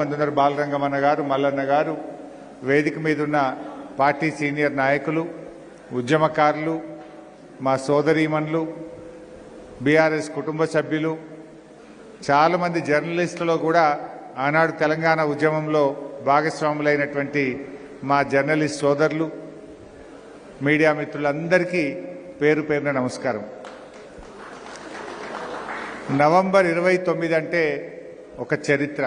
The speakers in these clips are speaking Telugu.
మంది ఉన్నారు. బాలరంగమన్న గారు, మల్లన్న గారు, వేదిక మీద ఉన్న పార్టీ సీనియర్ నాయకులు, ఉద్యమకారులు, మా సోదరీమణులు, బీఆర్ఎస్ కుటుంబ సభ్యులు, చాలామంది జర్నలిస్టులో కూడా ఆనాడు తెలంగాణ ఉద్యమంలో భాగస్వాములైనటువంటి మా జర్నలిస్ట్ సోదరులు, మీడియా మిత్రులందరికీ పేరు పేరున నమస్కారం. నవంబర్ 29 అంటే ఒక చరిత్ర.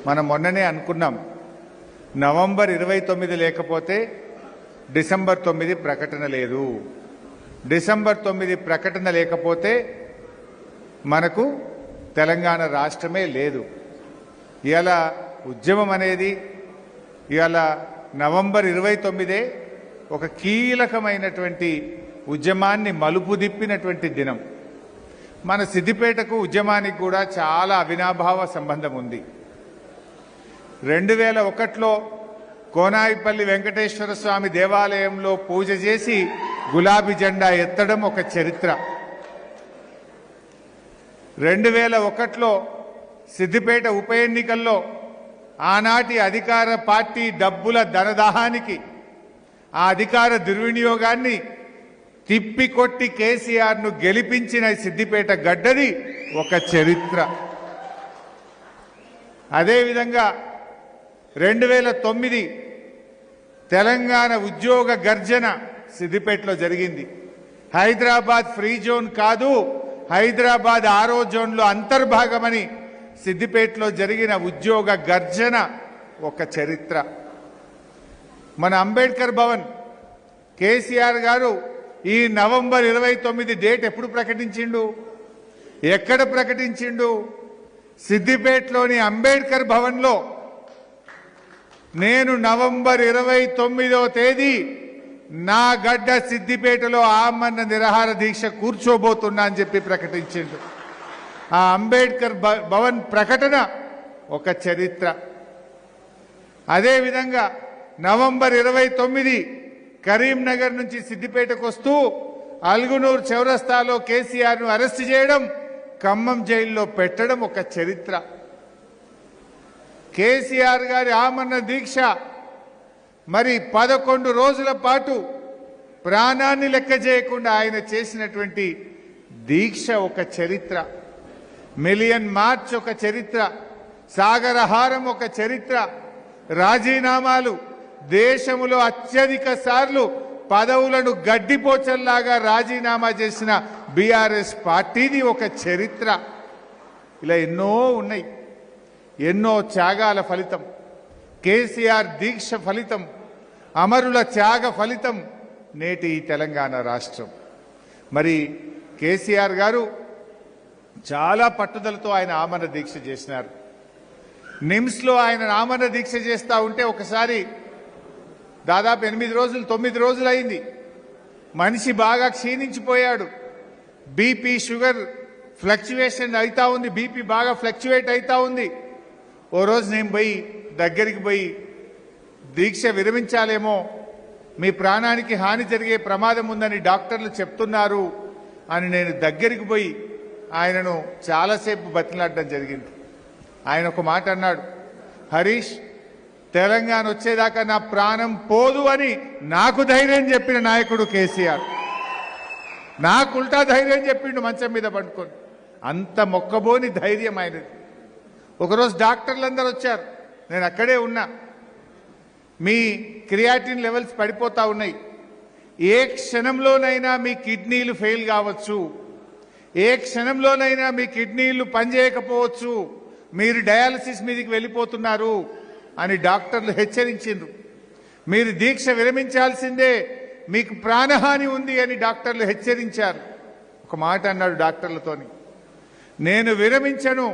మనం మొన్ననే అనుకున్నాం, నవంబర్ 29 లేకపోతే డిసెంబర్ 9 ప్రకటన లేదు, డిసెంబర్ 9 ప్రకటన లేకపోతే మనకు తెలంగాణ రాష్ట్రమే లేదు. ఇవాళ ఉద్యమం అనేది ఇవాళ నవంబర్ 29 ఒక కీలకమైనటువంటి ఉద్యమాన్ని మలుపు తిప్పినటువంటి దినం. మన సిద్దిపేటకు ఉద్యమానికి కూడా చాలా అవినాభావ సంబంధం ఉంది. 2001లో కోనాయిపల్లి వెంకటేశ్వర స్వామి దేవాలయంలో పూజ చేసి గులాబీ జెండా ఎత్తడం ఒక చరిత్ర. 2001లో సిద్దిపేట ఉప ఎన్నికల్లో ఆనాటి అధికార పార్టీ డబ్బుల ధనదాహానికి, ఆ అధికార దుర్వినియోగాన్ని తిప్పికొట్టి కేసీఆర్ను గెలిపించిన సిద్దిపేట గడ్డది ఒక చరిత్ర. అదేవిధంగా 2009 తెలంగాణ ఉద్యోగ గర్జన సిద్దిపేటలో జరిగింది. హైదరాబాద్ ఫ్రీ జోన్ కాదు, హైదరాబాద్ ఆరో జోన్లో అంతర్భాగమని సిద్దిపేటలో జరిగిన ఉద్యోగ గర్జన ఒక చరిత్ర. మన అంబేద్కర్ భవన్ కేసీఆర్ గారు ఈ నవంబర్ 29 డేట్ ఎప్పుడు ప్రకటించిండు, ఎక్కడ ప్రకటించిండు? సిద్దిపేటలోని అంబేద్కర్ భవన్లో నేను నవంబర్ 29వ తేదీ నా గడ్డ సిద్దిపేటలో ఆమరణ నిరాహార దీక్ష కూర్చోబోతున్నా అని చెప్పి ప్రకటించిండు. ఆ అంబేద్కర్ భవన్ ప్రకటన ఒక చరిత్ర. అదేవిధంగా నవంబర్ 29 కరీంనగర్ నుంచి సిద్దిపేటకు వస్తూ అల్గునూరు చౌరస్తాలో కేసీఆర్ను అరెస్ట్ చేయడం, ఖమ్మం జైల్లో పెట్టడం ఒక చరిత్ర. కేసీఆర్ గారి ఆమరణ దీక్ష మరి 11 రోజుల పాటు ప్రాణాన్ని లెక్క చేయకుండా ఆయన చేసినటువంటి దీక్ష ఒక చరిత్ర. మిలియన్ మార్చ్ ఒక చరిత్ర. సాగరహారం ఒక చరిత్ర. రాజీనామాలు, దేశంలో అత్యధిక సార్లు పదవులను గడ్డిపోచల్లాగా రాజీనామా చేసిన బీఆర్ఎస్ పార్టీది ఒక చరిత్ర. ఇలా ఎన్నో ఉన్నాయి. ఎన్నో త్యాగాల ఫలితం, కేసీఆర్ దీక్ష ఫలితం, అమరుల త్యాగ ఫలితం నేటి తెలంగాణ రాష్ట్రం. మరి కేసీఆర్ గారు చాలా పట్టుదలతో ఆయన ఆమరణ దీక్ష చేసినారు. నిమ్స్లో ఆయన ఆమరణ దీక్ష చేస్తూ ఉంటే ఒకసారి దాదాపు 8 రోజులు 9 రోజులు అయింది. మనిషి బాగా క్షీణించిపోయాడు. బీపీ షుగర్ ఫ్లక్చువేషన్ అవుతా ఉంది, బీపీ బాగా ఫ్లక్చువేట్ అవుతా ఉంది. ఓ రోజు నేను దగ్గరికి పోయి దీక్ష విరమించాలేమో, మీ ప్రాణానికి హాని జరిగే ప్రమాదం ఉందని డాక్టర్లు చెప్తున్నారు అని నేను దగ్గరికి పోయి ఆయనను చాలాసేపు బతిలాడడం జరిగింది. ఆయన ఒక మాట అన్నాడు, హరీష్, తెలంగాణ వచ్చేదాకా నా ప్రాణం పోదు అని నాకు ధైర్యం చెప్పిన నాయకుడు కేసీఆర్. నాకు ఉల్టా ధైర్యం చెప్పిండు మంచం మీద పడుకొని. అంత మొక్కబోని ధైర్యం ఆయనది. ఒకరోజు డాక్టర్లందరూ వచ్చారు, నేను అక్కడే ఉన్నా. మీ క్రియాటిన్ లెవెల్స్ పడిపోతా ఉన్నాయి, ఏ క్షణంలోనైనా మీ కిడ్నీలు ఫెయిల్ కావచ్చు, ఏ క్షణంలోనైనా మీ కిడ్నీలు పనిచేయకపోవచ్చు, మీరు డయాలసిస్ మీదకి వెళ్ళిపోతున్నారు అని డాక్టర్లు హెచ్చరించిండ్రు. మీరు దీక్ష విరమించాల్సిందే, మీకు ప్రాణహాని ఉంది అని డాక్టర్లు హెచ్చరించారు. ఒక మాట అన్నాడు డాక్టర్లతోని, నేను విరమించను,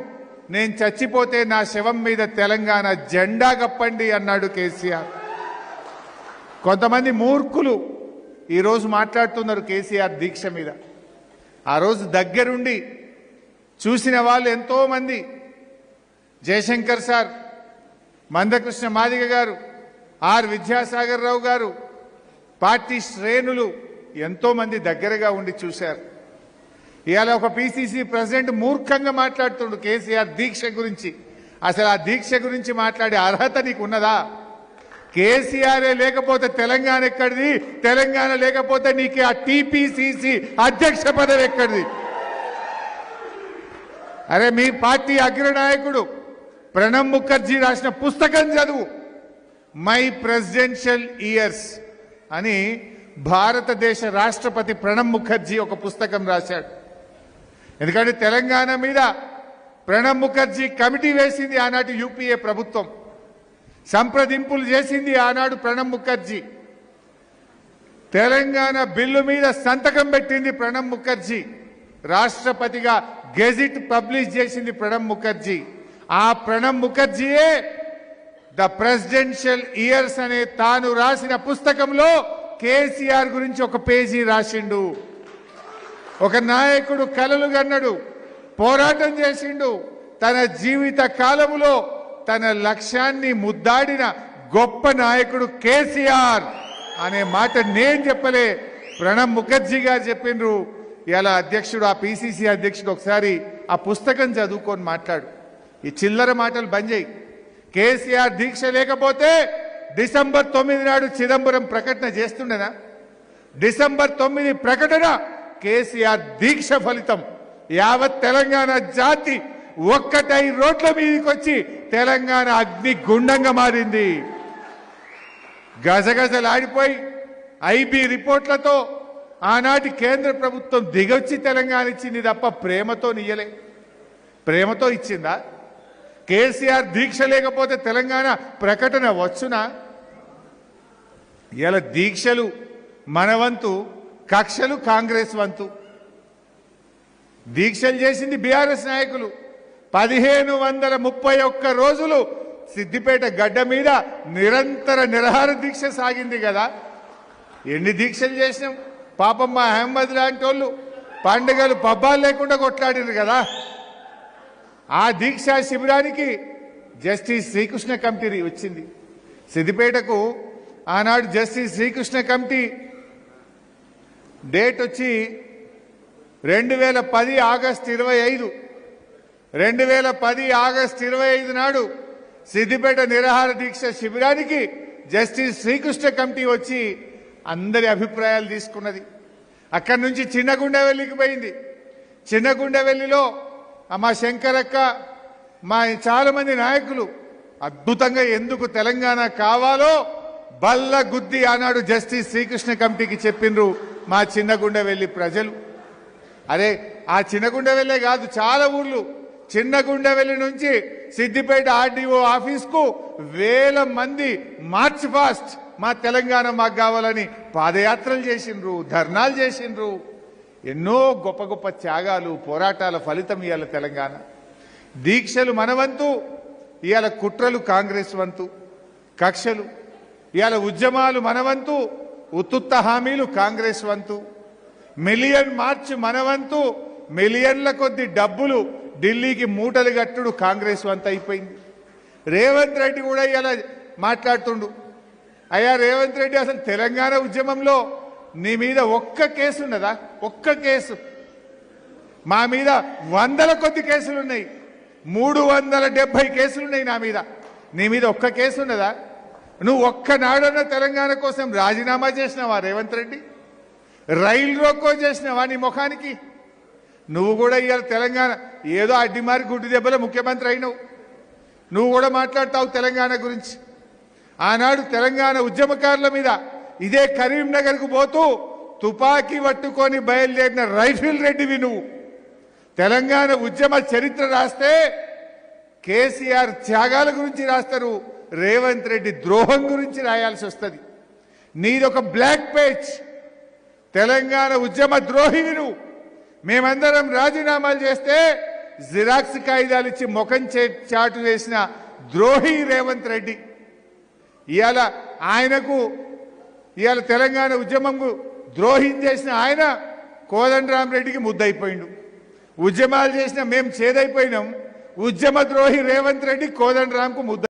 నేను చచ్చిపోతే నా శవం మీద తెలంగాణ జెండా కప్పండి అన్నాడు కేసీఆర్. కొంతమంది మూర్ఖులు ఈరోజు మాట్లాడుతున్నారు కేసీఆర్ దీక్ష మీద. ఆ రోజు దగ్గరుండి చూసిన వాళ్ళు ఎంతో మంది, జయశంకర్ సార్, మందకృష్ణ మాదిగ గారు, ఆర్ విద్యాసాగర్ రావు గారు, పార్టీ శ్రేణులు ఎంతో మంది దగ్గరగా ఉండి చూశారు. ఇవాళ ఒక పిసిసి ప్రెసిడెంట్ మూర్ఖంగా మాట్లాడుతుండు కేసీఆర్ దీక్ష గురించి. అసలు ఆ దీక్ష గురించి మాట్లాడే అర్హత నీకు ఉన్నదా? కేసీఆర్ లేకపోతే తెలంగాణ ఎక్కడిది? తెలంగాణ లేకపోతే నీకు ఆ టీపీసీసీ అధ్యక్ష పదవి ఎక్కడిది? అరే మీ పార్టీ అగ్రనాయకుడు ప్రణబ్ ముఖర్జీ రాసిన పుస్తకం చదువు. మై ప్రెసిడెన్షియల్ ఇయర్స్ అని భారతదేశ రాష్ట్రపతి ప్రణబ్ ముఖర్జీ ఒక పుస్తకం రాశాడు. ఎందుకంటే తెలంగాణ మీద ప్రణబ్ ముఖర్జీ కమిటీ వేసింది ఆనాటి యూపీఏ ప్రభుత్వం, సంప్రదింపులు చేసింది ఆనాడు ప్రణబ్ ముఖర్జీ, తెలంగాణ బిల్లు మీద సంతకం పెట్టింది ప్రణబ్ ముఖర్జీ, రాష్ట్రపతిగా గెజిట్ పబ్లిష్ చేసింది ప్రణబ్ ముఖర్జీ. ఆ ప్రణబ్ ముఖర్జీయే ద ప్రెసిడెన్షియల్ ఇయర్స్ అనే తాను రాసిన పుస్తకంలో కేసీఆర్ గురించి ఒక పేజీ రాసిండు. ఒక నాయకుడు కలలు గన్నడు, పోరాటం చేసిండు, తన జీవిత కాలములో తన లక్ష్యాన్ని ముద్దాడిన గొప్ప నాయకుడు కేసీఆర్ అనే మాట నేను చెప్పలే, ప్రణబ్ ముఖర్జీ గారు చెప్పిండ్రు. ఇలా అధ్యక్షుడు, ఆ పిసిసి అధ్యక్షుడు ఒకసారి ఆ పుస్తకం చదువుకొని మాట్లాడు. ఈ చిల్లర మాటలు బంద్ చేయి. కేసీఆర్ దీక్ష లేకపోతే డిసెంబర్ 9 నాడు చిదంబరం ప్రకటన చేస్తుండేనా? డిసెంబర్ 9 ప్రకటన కేసీఆర్ దీక్ష ఫలితం. యావత్ తెలంగాణ జాతి ఒక్కటై రోడ్ల మీదకి వచ్చి తెలంగాణ అగ్ని గుండంగా మారింది. గజగజలాడిపోయి ఐబీ రిపోర్ట్లతో ఆనాటి కేంద్ర ప్రభుత్వం దిగొచ్చి తెలంగాణ ఇచ్చింది తప్ప ప్రేమతో నియ్యలే. ప్రేమతో ఇచ్చిందా? కేసీఆర్ దీక్ష లేకపోతే తెలంగాణ ప్రకటన వచ్చునా? ఇలా దీక్షలు మన వంతు, కక్షలు కాంగ్రెస్ వంతు. దీక్షలు చేసింది బీఆర్ఎస్ నాయకులు. 1531 రోజులు సిద్దిపేట గడ్డ మీద నిరంతర నిరాహార దీక్ష సాగింది కదా. ఎన్ని దీక్షలు చేసినాం? పాపం మా అహ్మద్ లాంటి వాళ్ళు పండుగలు పబ్బాలు లేకుండా కొట్లాడినారు కదా. ఆ దీక్షా శిబిరానికి జస్టిస్ శ్రీకృష్ణ కమిటీ వచ్చింది సిద్దిపేటకు. ఆనాడు జస్టిస్ శ్రీకృష్ణ కమిటీ డేట్ వచ్చి 2010 ఆగస్టు 25. 2010 ఆగస్టు 25 నాడు సిద్దిపేట నిరాహార దీక్ష శిబిరానికి జస్టిస్ శ్రీకృష్ణ కమిటీ వచ్చి అందరి అభిప్రాయాలు తీసుకున్నది. అక్కడి నుంచి చిన్నగుండెవెల్లికి పోయింది. చిన్నగుండెవెల్లిలో మా శంకరక్క, మా చాలా మంది నాయకులు అద్భుతంగా ఎందుకు తెలంగాణ కావాలో బల్ల గుద్ది ఆనాడు జస్టిస్ శ్రీకృష్ణ కమిటీకి చెప్పిండ్రు మా చిన్నగుండెవెల్లి ప్రజలు. అరే ఆ చిన్నగుండెవెల్లే కాదు, చాలా ఊర్లు చిన్నగుండెవెల్లి నుంచి సిద్దిపేట ఆర్డీఓ ఆఫీస్కు వేల మంది మార్చ్ ఫాస్ట్ మా తెలంగాణ మాకు కావాలని పాదయాత్రలు చేసిండ్రు, ధర్నాలు చేసిండ్రు. ఎన్నో గొప్ప గొప్ప త్యాగాలు, పోరాటాల ఫలితం ఇవాళ తెలంగాణ. దీక్షలు మన వంతు, ఇవాళ కుట్రలు కాంగ్రెస్ వంతు, కక్షలు. ఇవాళ ఉద్యమాలు మన వంతు, ఉత్తుత్త హామీలు కాంగ్రెస్ వంతు. మిలియన్ మార్చ్ మన వంతు, మిలియన్ల కొద్ది డబ్బులు ఢిల్లీకి మూటలు కట్టుడు కాంగ్రెస్ వంతు అయిపోయింది. రేవంత్ రెడ్డి కూడా ఇలా మాట్లాడుతుండు. అయ్యా రేవంత్ రెడ్డి, అసలు తెలంగాణ ఉద్యమంలో నీ మీద ఒక్క కేసు ఉన్నదా? ఒక్క కేసు? మా మీద వందల కొద్ది కేసులున్నాయి, 370 కేసులున్నాయి నా మీద. నీ మీద ఒక్క కేసు ఉన్నదా? నువ్వు ఒక్కనాడన్న తెలంగాణ కోసం రాజీనామా చేసినావా రేవంత్ రెడ్డి? రైలు రోకో చేసినావా నీ ముఖానికి? నువ్వు కూడా ఇవాళ తెలంగాణ ఏదో అడ్డిమారి గుడ్డి దెబ్బలో ముఖ్యమంత్రి అయినావు. నువ్వు కూడా మాట్లాడతావు తెలంగాణ గురించి. ఆనాడు తెలంగాణ ఉద్యమకారుల మీద ఇదే కరీంనగర్కు పోతూ తుపాకీ పట్టుకొని బయలుదేరిన రైఫిల్ రెడ్డివి నువ్వు. తెలంగాణ ఉద్యమ చరిత్ర రాస్తే కేసీఆర్ త్యాగాల గురించి రాస్తారు, రేవంత్ రెడ్డి ద్రోహం గురించి రాయాల్సి వస్తుంది. నీదొక బ్లాక్ పేజ్. తెలంగాణ ఉద్యమ ద్రోహివి నువ్వు. మేమందరం రాజీనామాలు చేస్తే జిరాక్స్ కాగితాలు ఇచ్చి ముఖం చాటు వేసిన ద్రోహి రేవంత్ రెడ్డి. ఇవాళ ఆయనకు ఇవాళ తెలంగాణ ఉద్యమంకు ద్రోహం చేసిన ఆయన కోదండరామరెడ్డికి ముద్దయిపోయిండు. ఉద్యమాలు చేసిన మేము చేదైపోయినాం. ఉద్యమ ద్రోహి రేవంత్ రెడ్డి కోదండరాంకు ముద్ద